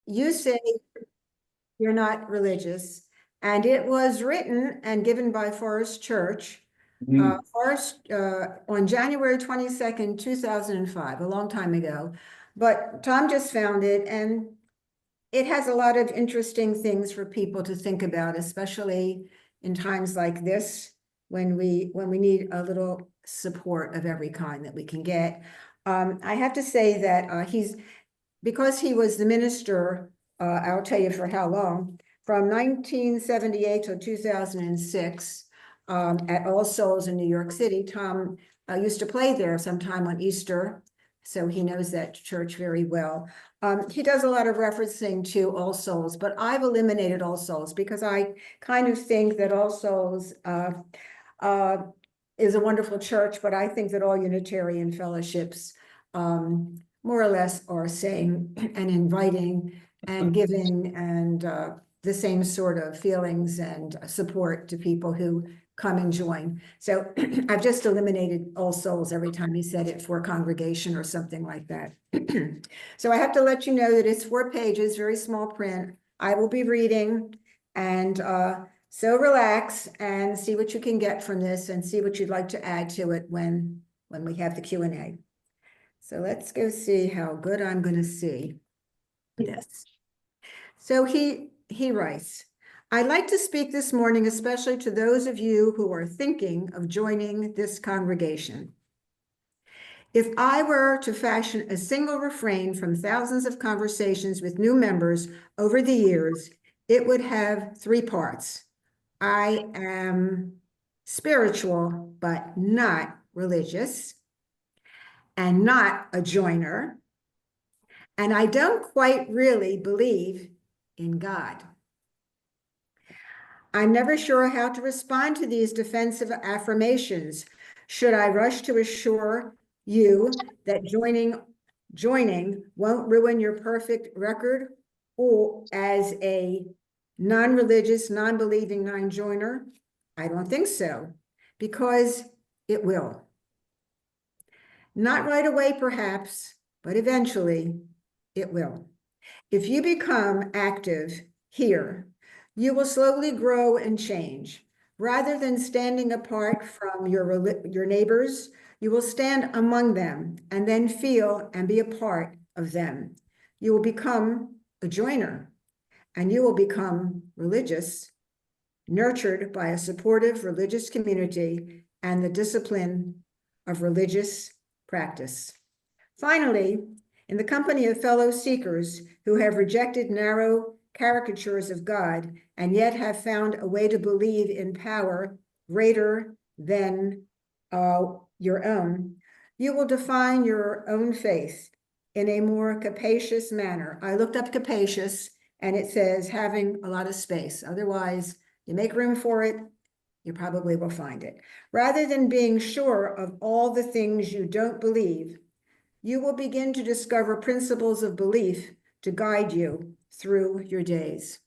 you say you're not religious, and it was written and given by Forest Church, Forest, on January 22nd, 2005, a long time ago. But Tom just found it, and it has a lot of interesting things for people to think about, especially in times like this, when we need a little support of every kind that we can get. I have to say that because he was the minister, I'll tell you for how long, from 1978 to 2006, at All Souls in New York City. Tom used to play there sometime on Easter, so he knows that church very well. He does a lot of referencing to All Souls, but I've eliminated All Souls because I kind of think that All Souls is a wonderful church, but I think that all Unitarian fellowships more or less are saying and inviting and giving and the same sort of feelings and support to people who come and join. So I've just eliminated All Souls every time he said it for congregation or something like that. So I have to let you know that it's 4 pages, very small print. I will be reading, and so relax and see what you can get from this and see what you'd like to add to it when we have the Q&A. So let's go see how good I'm going to see this. So he writes, I'd like to speak this morning, especially to those of you who are thinking of joining this congregation. If I were to fashion a single refrain from thousands of conversations with new members over the years, it would have 3 parts. I am spiritual, but not religious, and not a joiner, and I don't quite really believe in God. I'm never sure how to respond to these defensive affirmations. Should I rush to assure you that joining won't ruin your perfect record, or as a non-religious, non-believing non-joiner? I don't think so, because it will. Not right away, perhaps, but eventually it will. If you become active here, you will slowly grow and change. Rather than standing apart from your neighbors, you will stand among them and then feel and be a part of them. You will become a joiner, and you will become religious, nurtured by a supportive religious community and the discipline of religious practice. Finally, in the company of fellow seekers who have rejected narrow caricatures of God and yet have found a way to believe in power greater than your own, you will define your own faith in a more capacious manner. I looked up capacious, and it says having a lot of space. Otherwise, you make room for it, you probably will find it. Rather than being sure of all the things you don't believe, you will begin to discover principles of belief to guide you through your days.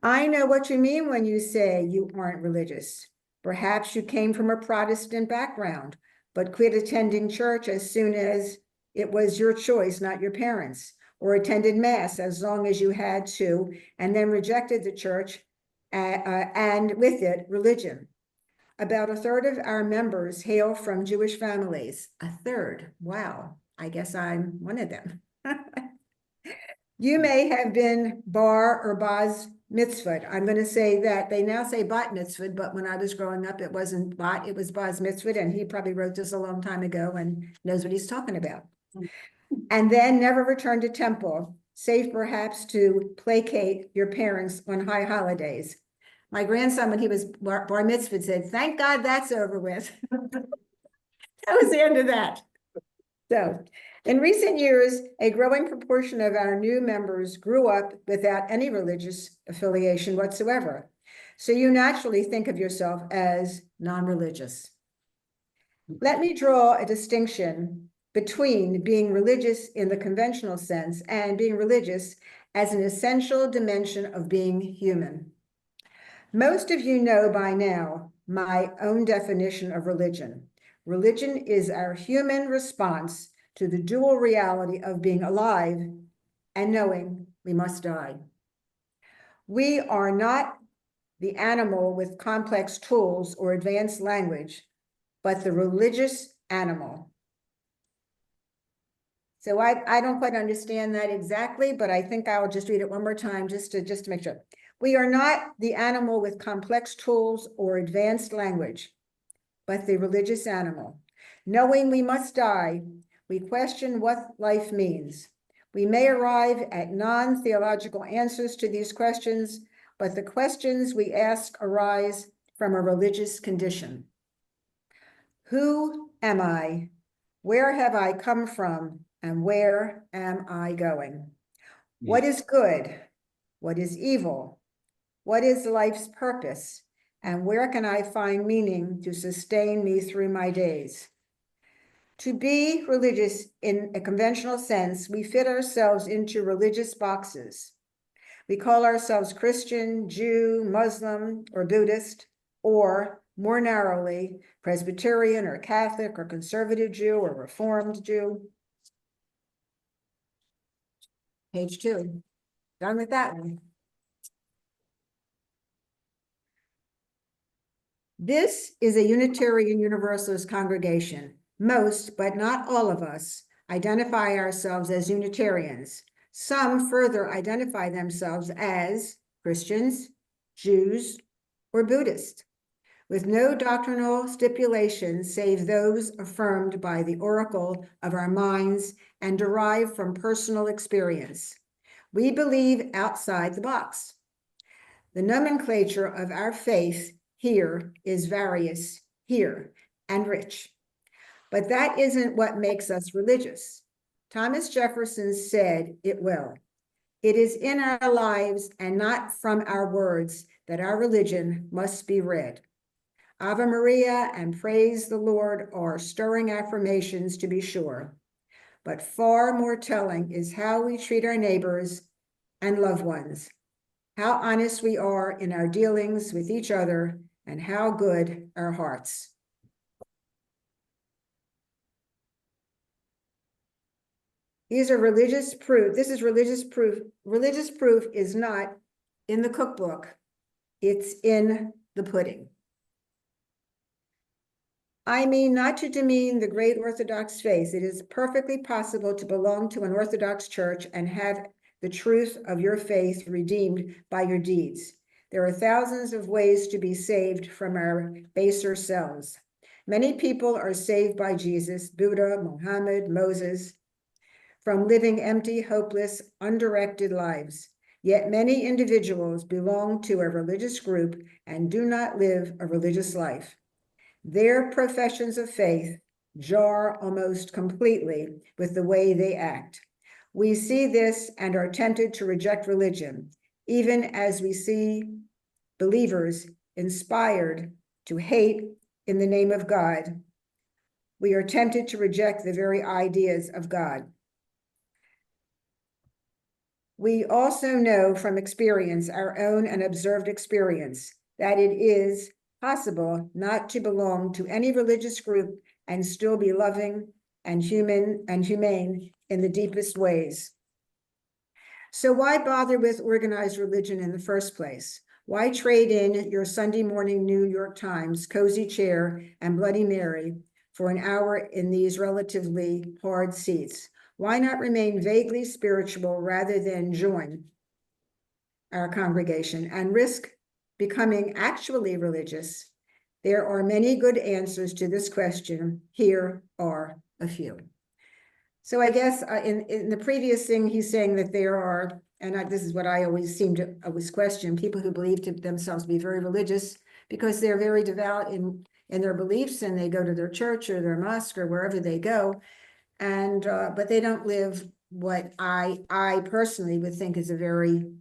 I know what you mean when you say you aren't religious. Perhaps you came from a Protestant background, but quit attending church as soon as it was your choice, not your parents', or attended Mass as long as you had to, and then rejected the church and with it, religion. About 1/3 of our members hail from Jewish families. 1/3, wow, I guess I'm one of them. You may have been bar or baz mitzvah. I'm going to say that they now say bat mitzvah, but when I was growing up, it wasn't bat, it was baz mitzvah, and he probably wrote this a long time ago and knows what he's talking about. And then never returned to temple, save perhaps to placate your parents on high holidays. My grandson, when he was bar mitzvah, said, "Thank God that's over with." That was the end of that. So, in recent years, a growing proportion of our new members grew up without any religious affiliation whatsoever. So you naturally think of yourself as non-religious. Let me draw a distinction between being religious in the conventional sense and being religious as an essential dimension of being human. Most of you know by now my own definition of religion. Religion is our human response to the dual reality of being alive and knowing we must die. We are not the animal with complex tools or advanced language, but the religious animal. So I don't quite understand that exactly, but I think I'll just read it one more time just to make sure. We are not the animal with complex tools or advanced language, but the religious animal. Knowing we must die, we question what life means. We may arrive at non-theological answers to these questions, but the questions we ask arise from a religious condition. Who am I? Where have I come from? And where am I going? What is good? What is evil? What is life's purpose? And where can I find meaning to sustain me through my days? To be religious in a conventional sense, we fit ourselves into religious boxes. We call ourselves Christian, Jew, Muslim, or Buddhist, or more narrowly, Presbyterian or Catholic or conservative Jew or Reformed Jew. Page 2. Done with that one. This is a Unitarian Universalist congregation. Most, but not all of us, identify ourselves as Unitarians. Some further identify themselves as Christians, Jews, or Buddhists, with no doctrinal stipulations save those affirmed by the oracle of our minds and derived from personal experience. We believe outside the box. The nomenclature of our faith here is various, here, and rich. But that isn't what makes us religious. Thomas Jefferson said it well. It is in our lives and not from our words that our religion must be read. Ave Maria and Praise the Lord are stirring affirmations, to be sure, but far more telling is how we treat our neighbors and loved ones, how honest we are in our dealings with each other, and how good our hearts. These are religious proof. This is religious proof. Religious proof is not in the cookbook. It's in the pudding. I mean, not to demean the great Orthodox faith. It is perfectly possible to belong to an Orthodox church and have the truth of your faith redeemed by your deeds. There are thousands of ways to be saved from our baser selves. Many people are saved by Jesus, Buddha, Muhammad, Moses, from living empty, hopeless, undirected lives. Yet many individuals belong to a religious group and do not live a religious life. Their professions of faith jar almost completely with the way they act. We see this and are tempted to reject religion, even as we see believers inspired to hate in the name of God. We are tempted to reject the very ideas of God. We also know from experience, our own and observed experience, that it is possible not to belong to any religious group and still be loving and humane in the deepest ways. So why bother with organized religion in the first place? Why trade in your Sunday morning New York Times, cozy chair, and Bloody Mary for an hour in these relatively hard seats? Why not remain vaguely spiritual rather than join our congregation and risk becoming actually religious? There are many good answers to this question. Here are a few. So I guess in the previous thing, he's saying that there are, and this is what I always seem to always question, people who believe to themselves to be very religious because they're very devout in their beliefs and they go to their church or their mosque or wherever they go. And but they don't live what I personally would think is a very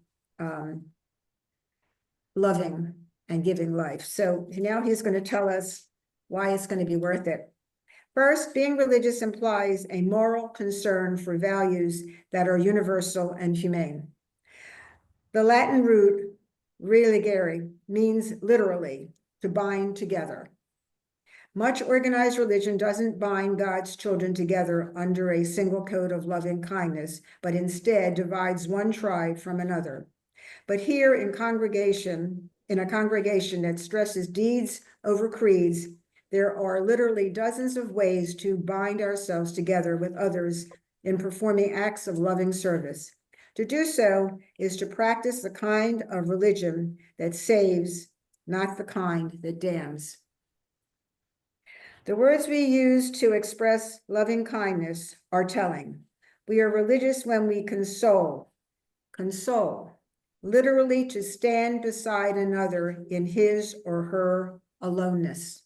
loving and giving life. So now he's going to tell us why it's going to be worth it. First, being religious implies a moral concern for values that are universal and humane. The Latin root religare means literally to bind together. Much organized religion doesn't bind God's children together under a single code of loving kindness, but instead divides one tribe from another. But here in a congregation that stresses deeds over creeds, there are literally dozens of ways to bind ourselves together with others in performing acts of loving service. To do so is to practice the kind of religion that saves, not the kind that damns. The words we use to express loving kindness are telling. We are religious when we console, literally to stand beside another in his or her aloneness.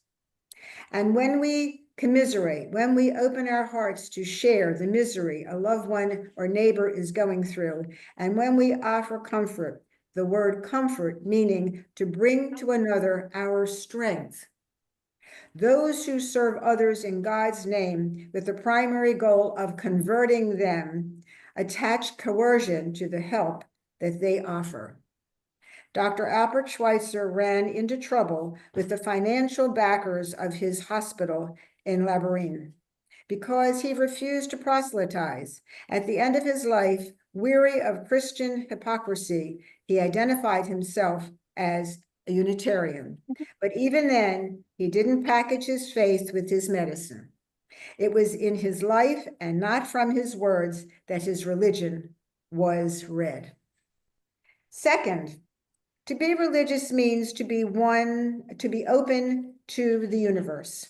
And when we commiserate, when we open our hearts to share the misery a loved one or neighbor is going through, and when we offer comfort, the word comfort meaning to bring to another our strength. Those who serve others in God's name with the primary goal of converting them attach coercion to the help that they offer. Dr. Albert Schweitzer ran into trouble with the financial backers of his hospital in Labyrinth because he refused to proselytize. At the end of his life, weary of Christian hypocrisy, he identified himself as a Unitarian. But even then, he didn't package his faith with his medicine. It was in his life and not from his words that his religion was read. Second, to be religious means to be open to the universe.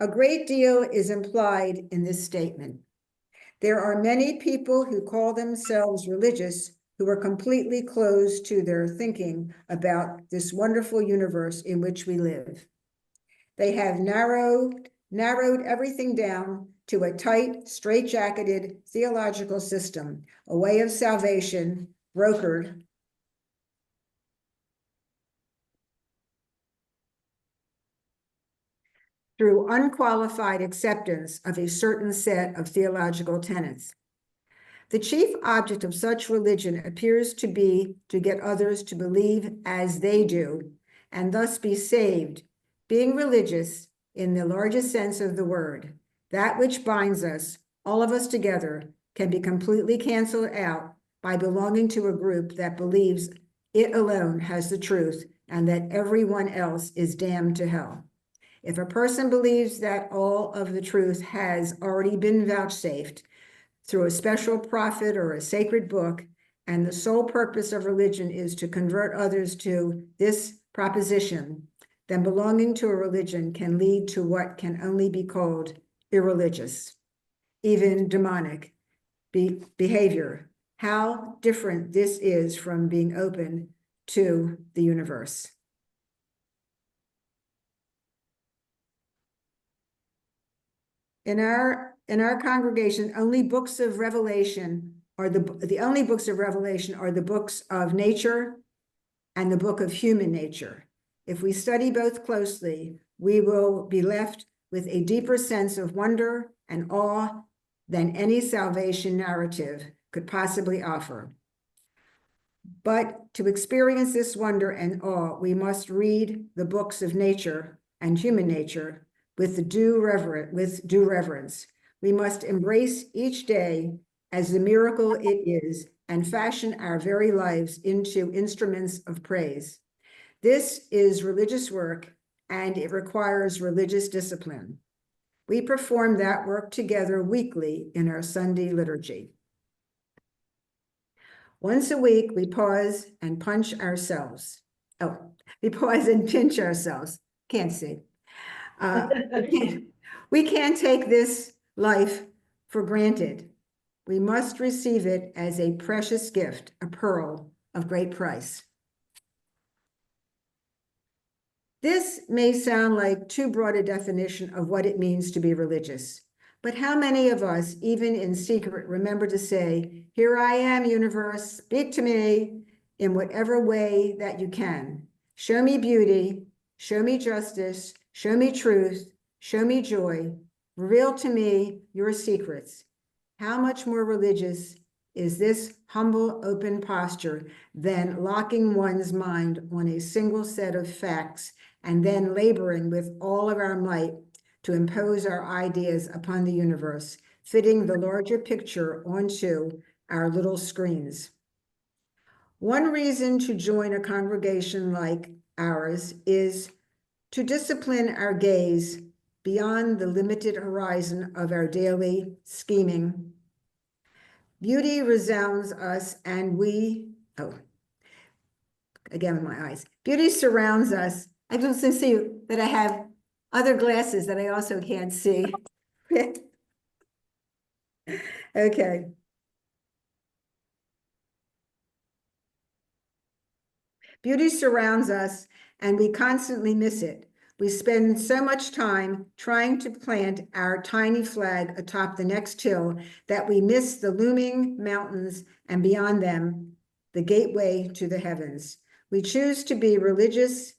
A great deal is implied in this statement. There are many people who call themselves religious who are completely closed to their thinking about this wonderful universe in which we live. They have narrowed everything down to a tight, straitjacketed theological system, a way of salvation brokered through unqualified acceptance of a certain set of theological tenets. The chief object of such religion appears to be to get others to believe as they do, and thus be saved, being religious in the largest sense of the word. That which binds us, all of us together, can be completely canceled out by belonging to a group that believes it alone has the truth and that everyone else is damned to hell. If a person believes that all of the truth has already been vouchsafed through a special prophet or a sacred book, and the sole purpose of religion is to convert others to this proposition, then belonging to a religion can lead to what can only be called irreligious, even demonic behavior. How different this is from being open to the universe. In our congregation, only books of Revelation are the only books of Revelation are the books of nature and the book of human nature. If we study both closely, we will be left with a deeper sense of wonder and awe than any salvation narrative could possibly offer. But to experience this wonder and awe, we must read the books of nature and human nature with due reverence. We must embrace each day as the miracle it is and fashion our very lives into instruments of praise. This is religious work, and it requires religious discipline. We perform that work together weekly in our Sunday liturgy. Once a week, we pause and punch ourselves. We pause and pinch ourselves. Can't see. We can't take this life for granted. We must receive it as a precious gift, a pearl of great price. This may sound like too broad a definition of what it means to be religious, but how many of us, even in secret, remember to say, "Here I am, universe, speak to me in whatever way that you can. Show me beauty, show me justice, show me truth, show me joy, reveal to me your secrets." How much more religious is this humble, open posture than locking one's mind on a single set of facts and then laboring with all of our might to impose our ideas upon the universe, fitting the larger picture onto our little screens. One reason to join a congregation like ours is to discipline our gaze beyond the limited horizon of our daily scheming. Beauty resounds us and we, again with my eyes. Beauty surrounds us. I can also see that I have other glasses that I also can't see. Okay. Beauty surrounds us and we constantly miss it. We spend so much time trying to plant our tiny flag atop the next hill that we miss the looming mountains and beyond them, the gateway to the heavens. We choose to be religious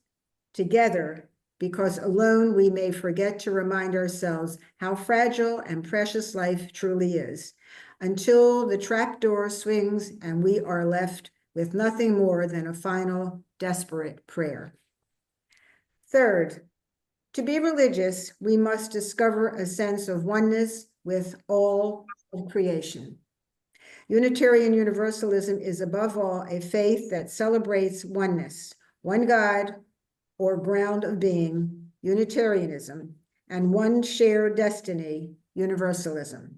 together because alone we may forget to remind ourselves how fragile and precious life truly is, until the trapdoor swings and we are left with nothing more than a final desperate prayer. Third, to be religious, we must discover a sense of oneness with all of creation. Unitarian Universalism is above all a faith that celebrates oneness, one God or ground of being, Unitarianism, and one shared destiny, Universalism.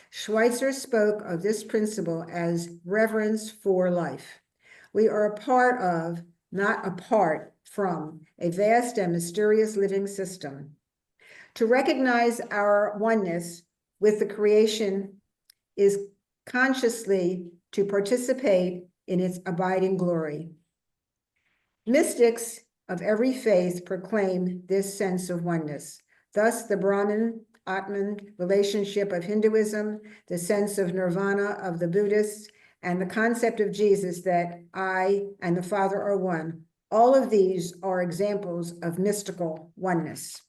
Schweitzer spoke of this principle as reverence for life. We are a part of, not apart from, a vast and mysterious living system. To recognize our oneness with the creation is consciously to participate in its abiding glory. Mystics of every faith proclaim this sense of oneness. Thus, the Brahman-Atman relationship of Hinduism, the sense of nirvana of the Buddhists, and the concept of Jesus that I and the Father are one, all of these are examples of mystical oneness.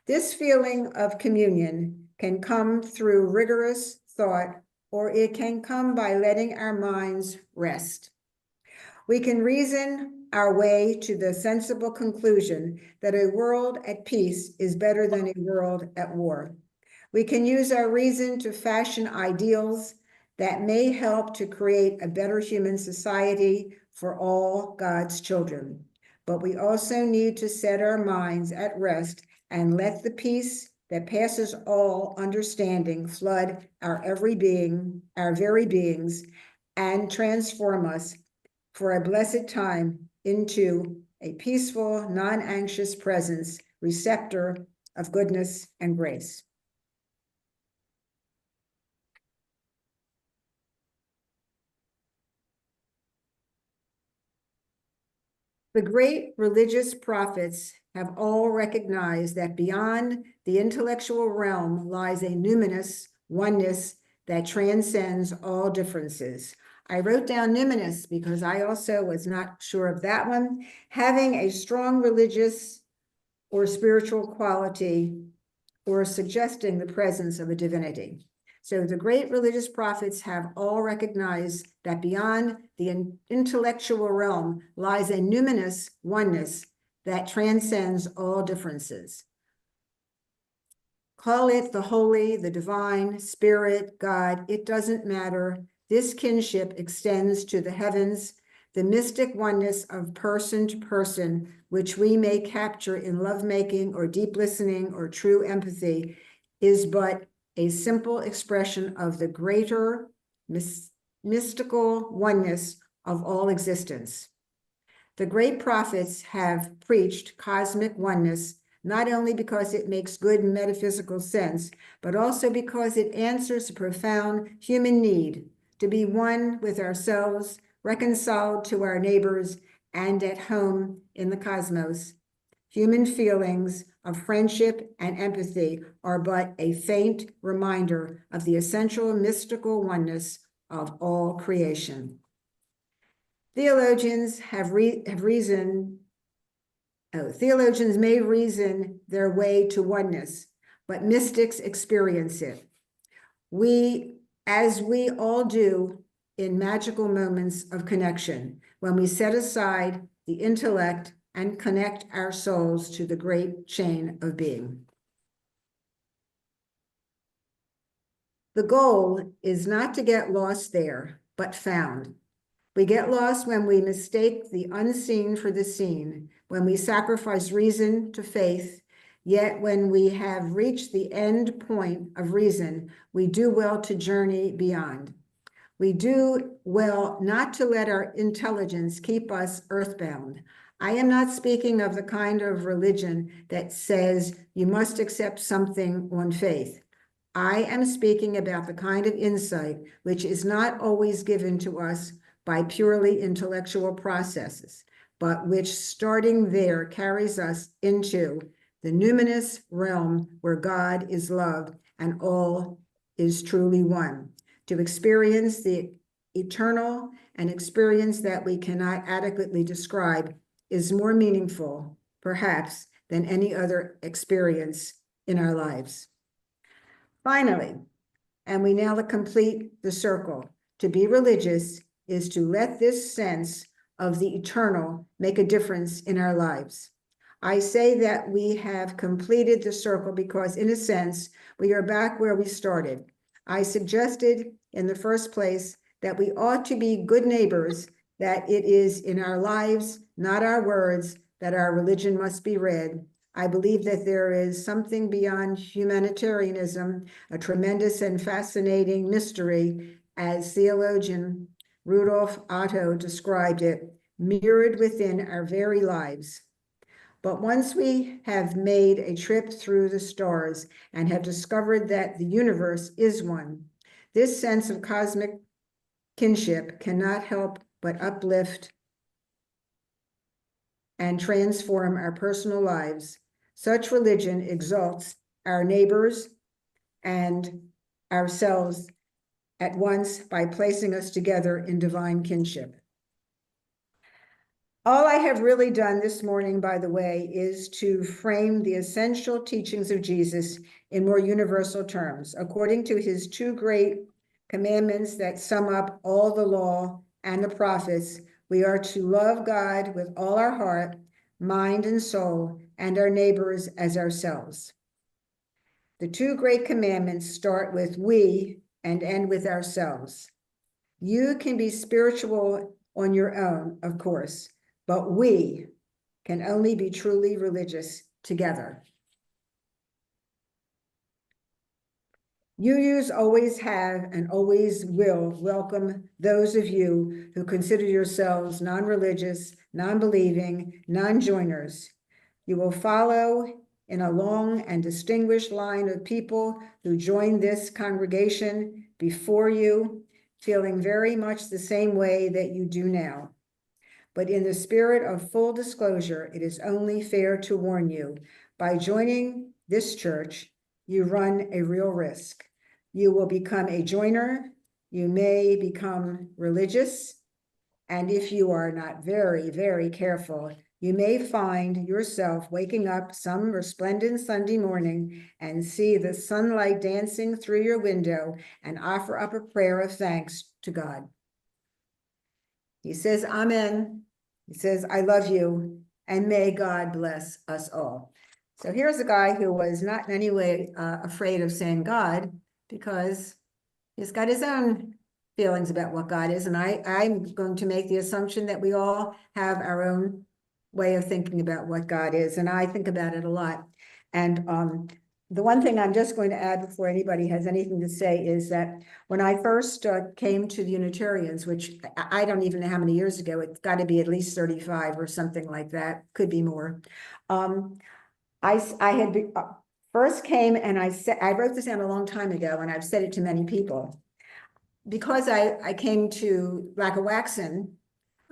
This feeling of communion can come through rigorous thought, or it can come by letting our minds rest. We can reason our way to the sensible conclusion that a world at peace is better than a world at war. We can use our reason to fashion ideals that may help to create a better human society for all God's children. But we also need to set our minds at rest and let the peace that passes all understanding flood our every being, our very beings, and transform us for a blessed time into a peaceful, non-anxious presence, receptor of goodness and grace. The great religious prophets have all recognized that beyond the intellectual realm lies a numinous oneness that transcends all differences. I wrote down numinous because I also was not sure of that one. Having a strong religious or spiritual quality, or suggesting the presence of a divinity. So the great religious prophets have all recognized that beyond the intellectual realm lies a numinous oneness that transcends all differences. Call it the holy, the divine, spirit, God, it doesn't matter. This kinship extends to the heavens, the mystic oneness of person to person, which we may capture in lovemaking or deep listening or true empathy, is but a simple expression of the greater mystical oneness of all existence. The great prophets have preached cosmic oneness, not only because it makes good metaphysical sense, but also because it answers a profound human need to be one with ourselves, reconciled to our neighbors, and at home in the cosmos. Human feelings of friendship and empathy are but a faint reminder of the essential mystical oneness of all creation. Theologians theologians may reason their way to oneness, but mystics experience it. As we all do in magical moments of connection, when we set aside the intellect and connect our souls to the great chain of being. The goal is not to get lost there, but found. We get lost when we mistake the unseen for the seen, when we sacrifice reason to faith, yet when we have reached the end point of reason, we do well to journey beyond. We do well not to let our intelligence keep us earthbound. I am not speaking of the kind of religion that says you must accept something on faith. I am speaking about the kind of insight which is not always given to us by purely intellectual processes, but which starting there carries us into the numinous realm where God is love and all is truly one. To experience the eternal, and experience that we cannot adequately describe, is more meaningful, perhaps, than any other experience in our lives. Finally, and we now complete the circle, to be religious is to let this sense of the eternal make a difference in our lives. I say that we have completed the circle because, in a sense, we are back where we started. I suggested in the first place that we ought to be good neighbors, that it is in our lives, not our words, that our religion must be read. I believe that there is something beyond humanitarianism, a tremendous and fascinating mystery, as theologian Rudolf Otto described it, mirrored within our very lives. But once we have made a trip through the stars and have discovered that the universe is one, this sense of cosmic kinship cannot help but uplift and transform our personal lives. Such religion exalts our neighbors and ourselves at once by placing us together in divine kinship. All I have really done this morning, by the way, is to frame the essential teachings of Jesus in more universal terms, according to his two great commandments that sum up all the law and the prophets. We are to love God with all our heart, mind, and soul, and our neighbors as ourselves. The two great commandments start with we and end with ourselves. You can be spiritual on your own, of course, but we can only be truly religious together. UUs always have and always will welcome those of you who consider yourselves non-religious, non-believing, non-joiners. You will follow in a long and distinguished line of people who joined this congregation before you, feeling very much the same way that you do now. But in the spirit of full disclosure, it is only fair to warn you, by joining this church, you run a real risk. You will become a joiner, you may become religious, and if you are not very, very careful, you may find yourself waking up some resplendent Sunday morning and see the sunlight dancing through your window and offer up a prayer of thanks to God. He says, Amen. He says, I love you, and may God bless us all. So here's a guy who was not in any way afraid of saying God, because he's got his own feelings about what God is. And I'm going to make the assumption that we all have our own way of thinking about what God is. And I think about it a lot. And the one thing I'm just going to add before anybody has anything to say is that when I first came to the Unitarians, which I don't even know how many years ago, it's got to be at least 35 or something like that, could be more. I had first came and I wrote this down a long time ago, and I've said it to many people. Because I came to Lackawaxen,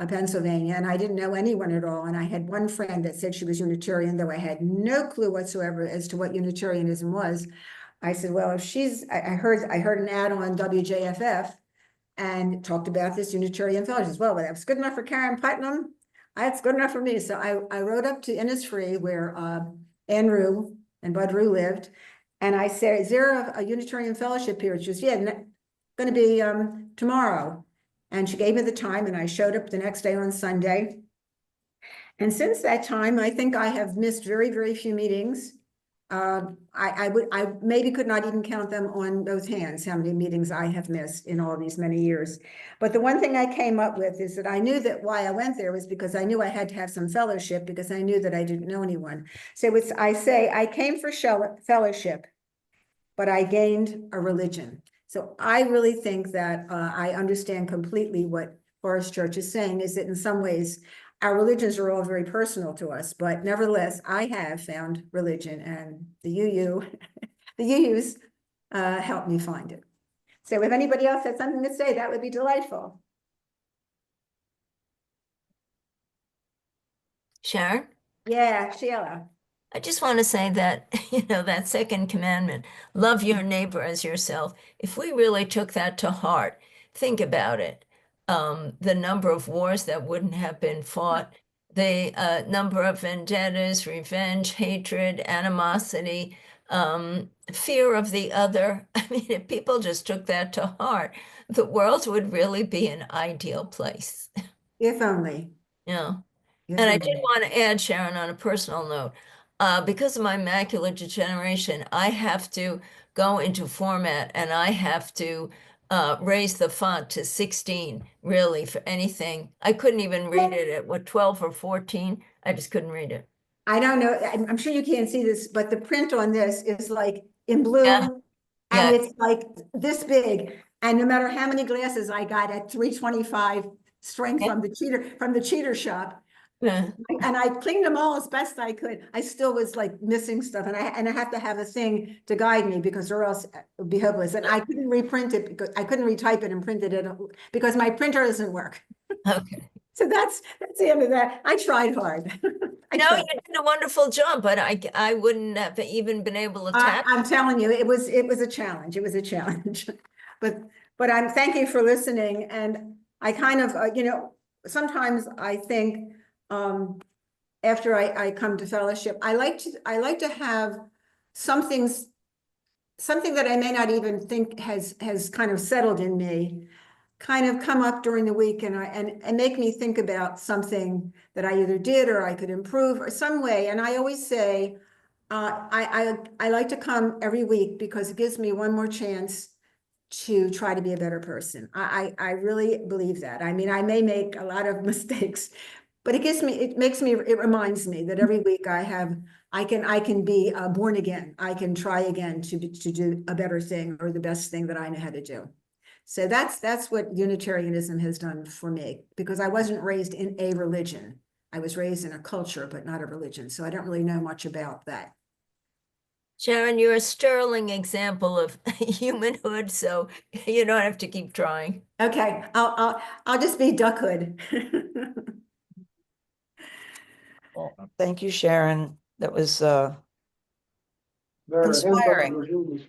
Pennsylvania, and I didn't know anyone at all. And I had one friend that said she was Unitarian, though I had no clue whatsoever as to what Unitarianism was. I said, well, if she's, I heard an ad on WJFF and talked about this Unitarian fellowship. She says, well, that was good enough for Karen Putnam. That's good enough for me. So I rode up to Innisfree where Ann Rue and Bud Rue lived. And I said, is there a Unitarian fellowship here? She says, yeah, going to be tomorrow. And she gave me the time, and I showed up the next day on Sunday. And since that time, I think I have missed very, very few meetings. I maybe could not even count them on both hands, how many meetings I have missed in all these many years. But the one thing I came up with is that I knew that why I went there was because I knew I had to have some fellowship, because I knew that I didn't know anyone. So I say I came for fellowship, but I gained a religion. So I really think that I understand completely what Forest Church is saying, is that in some ways our religions are all very personal to us, but nevertheless, I have found religion, and the the UUs helped me find it. So if anybody else had something to say, that would be delightful. Sharon? Yeah, Sheila. I just want to say that, that second commandment, love your neighbor as yourself. If we really took that to heart, think about it. The number of wars that wouldn't have been fought, the number of vendettas, revenge, hatred, animosity, fear of the other. I mean, if people just took that to heart, the world would really be an ideal place. If only. Yeah. If And I did only. want to add, Sharon, on a personal note, because of my macular degeneration, I have to go into format and I have to raise the font to 16, really, for anything. I couldn't even read it at what, 12 or 14? I just couldn't read it. I don't know, I'm sure you can't see this, but the print on this is like in Yeah, blue, and yeah, it's like this big. And no matter how many glasses I got at 325 strength yeah. from the cheater shop, Yeah. and I cleaned them all as best I could, I still was like missing stuff, and I have to have a thing to guide me, because or else it would be hopeless. And I couldn't reprint it, because I couldn't retype it and print it because my printer doesn't work. Okay. So that's the end of that. I tried hard. I No, tried. you did a wonderful job, but I wouldn't have even been able to tap. I'm telling you, it was a challenge. It was a challenge. But I'm thank you for listening. And I kind of, sometimes I think after I come to fellowship, I like to have something that I may not even think has kind of settled in me, kind of come up during the week, and make me think about something that I either did or I could improve or some way. And I always say, I like to come every week because it gives me one more chance to try to be a better person. I really believe that. I mean, I may make a lot of mistakes, but it reminds me that every week I can be born again. I can try again to do a better thing or the best thing that I know how to do. So that's what Unitarianism has done for me, because I wasn't raised in a religion. I was raised in a culture, but not a religion. So I don't really know much about that. Sharon, you're a sterling example of humanhood, so you don't have to keep trying. Okay, I'll just be duckhood. Well, thank you, Sharon. That was inspiring.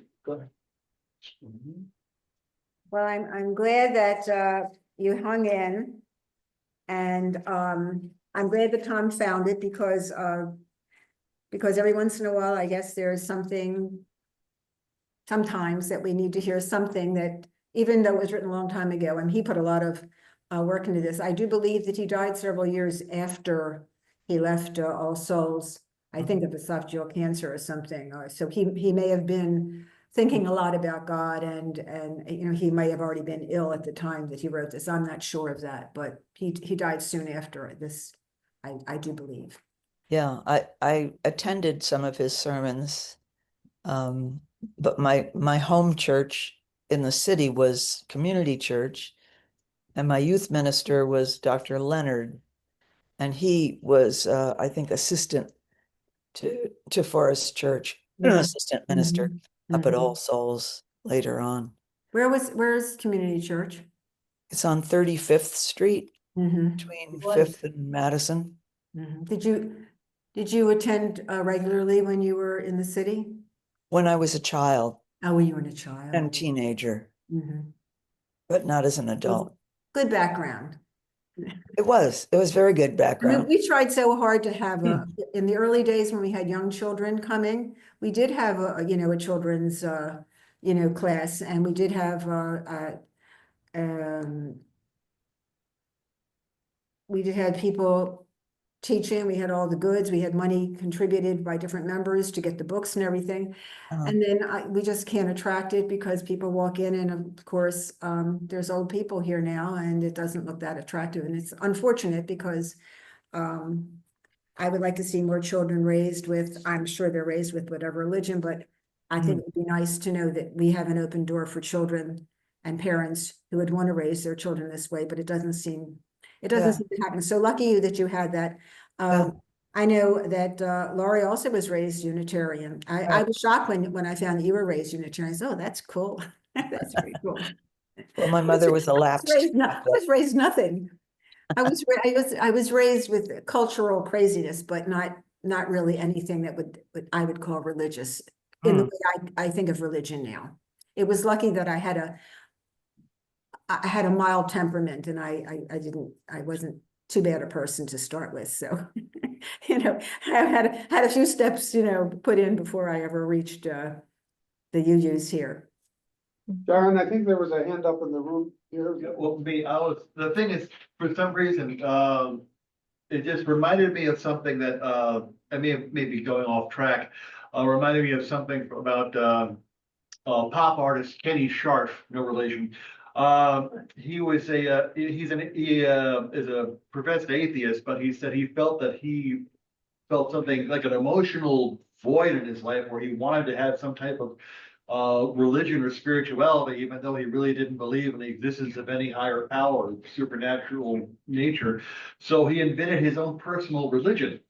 Well, I'm glad that you hung in, and I'm glad that Tom found it, because every once in a while, I guess there's something sometimes that we need to hear something that, even though it was written a long time ago, and he put a lot of work into this. I do believe that he died several years after he left All Souls, I think of esophageal cancer or something. So he may have been thinking a lot about God, and he may have already been ill at the time that he wrote this. I'm not sure of that, but he died soon after this, I do believe. Yeah, I attended some of his sermons, but my home church in the city was Community Church, and my youth minister was Dr. Leonard, and he was I think assistant to Forest Church, assistant minister up at All Souls later on. Where's Community Church? It's on 35th Street between What? 5th and Madison. Did you attend regularly when you were in the city? When I was a child Oh, when you were a child. and teenager, Mhm. but not as an adult. Good background. It was very good I mean, background. we tried so hard to have in the early days when we had young children coming, we did have a children's class, and we did have we did have people teaching. We had all the goods. We had money contributed by different members to get the books and everything. Uh, And then we just can't attract it because people walk in and of course, there's old people here now and it doesn't look that attractive. And it's unfortunate because I would like to see more children raised with, I'm sure they're raised with whatever religion, but I think it would be nice to know that we have an open door for children and parents who would want to raise their children this way, but it doesn't seem Yeah. to happen. So lucky you that you had that. Yeah. I know that Laurie also was raised Unitarian. I Right. was shocked when I found that you were raised Unitarian. I said, oh, that's cool. That's very cool. Well, my mother was a lapsed. I was raised nothing. I was raised with cultural craziness, but not really anything that I would call religious in the way I think of religion now. It was lucky that I had a mild temperament and I wasn't too bad a person to start with. So, I had a few steps, put in before I ever reached the UUs here. Sharon, I think there was a hand up in the room here. Yeah, well, the thing is, for some reason, it just reminded me of something that, I may be going off track. Reminded me of something about, pop artist Kenny Scharf, no relation. He is a professed atheist, but he said he felt something like an emotional void in his life where he wanted to have some type of religion or spirituality, even though he really didn't believe in the existence of any higher power, supernatural nature. So he invented his own personal religion.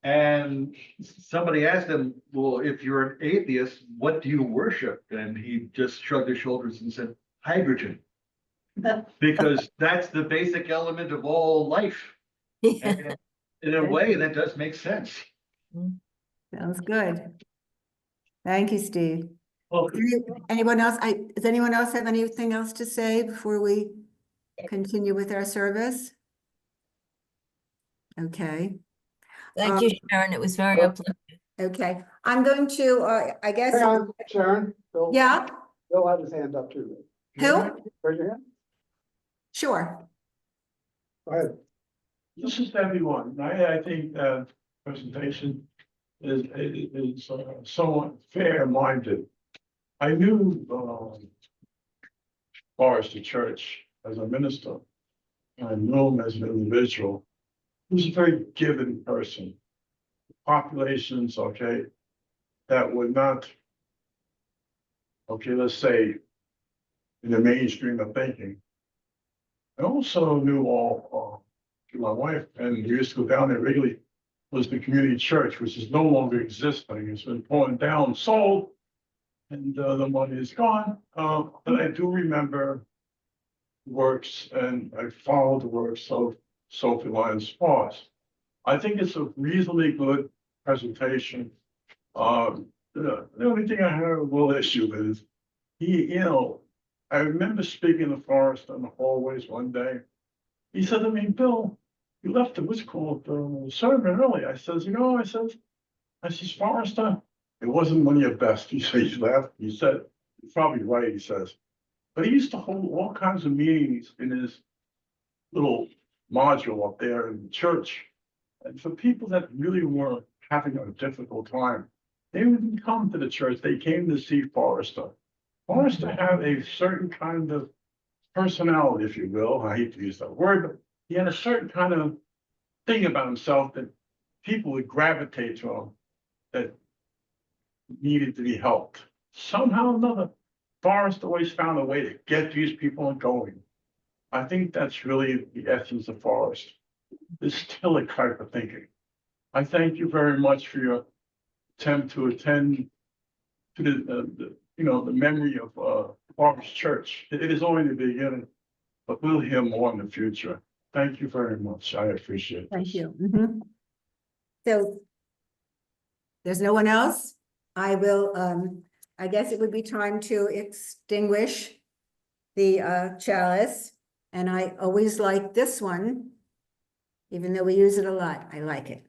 And somebody asked him, well, if you're an atheist, what do you worship? And he just shrugged his shoulders and said, hydrogen. Because that's the basic element of all life. And in a way, that does make sense. Sounds good. Thank you, Steve. Well, Anyone else? Does anyone else have anything else to say before we continue with our service? Okay, Thank you, Sharon. It was very uplifting. okay. I'm going to, I guess, Hang on, Sharon. yeah, Bill had his hand up too. who? Raise your hand. Sure. Go ahead. This is everyone. I think that presentation is somewhat fair-minded. I knew Forrester Church as a minister. I knew him as an individual. He was a very giving person. Populations, okay, that would not, okay, let's say, in the mainstream of thinking. I also knew my wife, and we used to go down there regularly, was the community church, which is no longer existing. It's been torn down, sold, and the money is gone. But I do remember works, and I followed the works of Sophie Lyons-Sparks. I think it's a reasonably good presentation. The only thing I have a little issue with is I remember speaking to Forrest in the hallways one day. He said to me, Bill, you left the what's called sermon early. I says, I says, Forrester, it wasn't one of your best. He laughed. He said, you're probably right, he says. But he used to hold all kinds of meetings in his little module up there in the church. And for people that really were having a difficult time, they wouldn't come to the church. They came to see Forrester. Forrester had a certain kind of personality, if you will. I hate to use that word, but he had a certain kind of thing about himself that people would gravitate to him that needed to be helped. Somehow or another, Forrest always found a way to get these people going. I think that's really the essence of Forrest. This Stiller type of thinking. I thank you very much for your attempt to attend to the memory of Forrest Church. It is only the beginning, but we'll hear more in the future. Thank you very much. I appreciate it. Thank you. So there's no one else? I will, I guess it would be time to extinguish the chalice. And I always like this one, even though we use it a lot. I like it.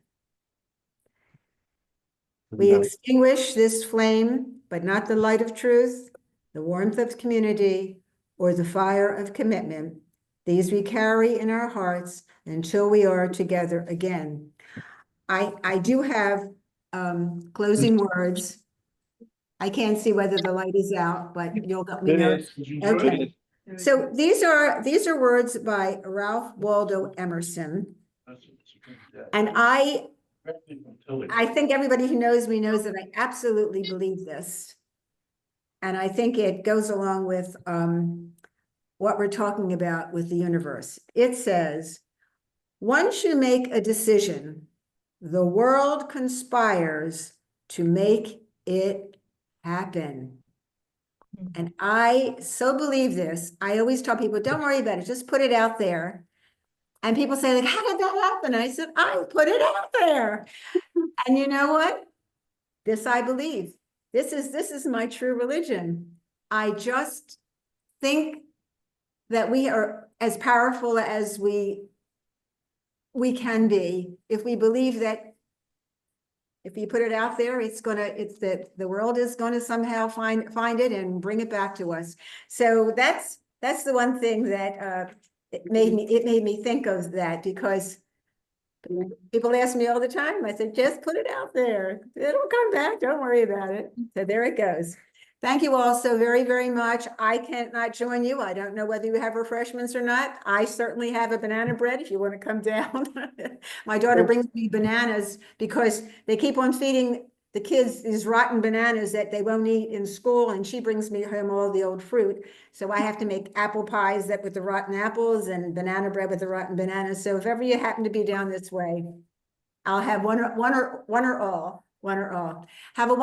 We extinguish this flame, but not the light of truth, the warmth of community, or the fire of commitment, These we carry in our hearts until we are together again. I do have closing words. I can't see whether the light is out, but you'll let me know. Okay. So these are words by Ralph Waldo Emerson. And I think everybody who knows me knows that I absolutely believe this. And I think it goes along with what we're talking about with the universe. It says, once you make a decision, the world conspires to make it happen. And I so believe this. I always tell people, don't worry about it, just put it out there. And people say, like, how did that happen? I said, I put it out there. And you know what? This I believe. This is my true religion. I just think that we are as powerful as we can be if we believe that if you put it out there, it's that the world is gonna somehow find it and bring it back to us. So that's the one thing that it made me think of that, because people ask me all the time. I said, just put it out there. It'll come back. Don't worry about it. So there it goes. Thank you all so very, very much. I cannot join you. I don't know whether you have refreshments or not. I certainly have a banana bread if you want to come down. My daughter brings me bananas because they keep on feeding the kids these rotten bananas that they won't eat in school, and she brings me home all the old fruit. So I have to make apple pies with the rotten apples and banana bread with the rotten bananas. So if ever you happen to be down this way, I'll have one or all. Have a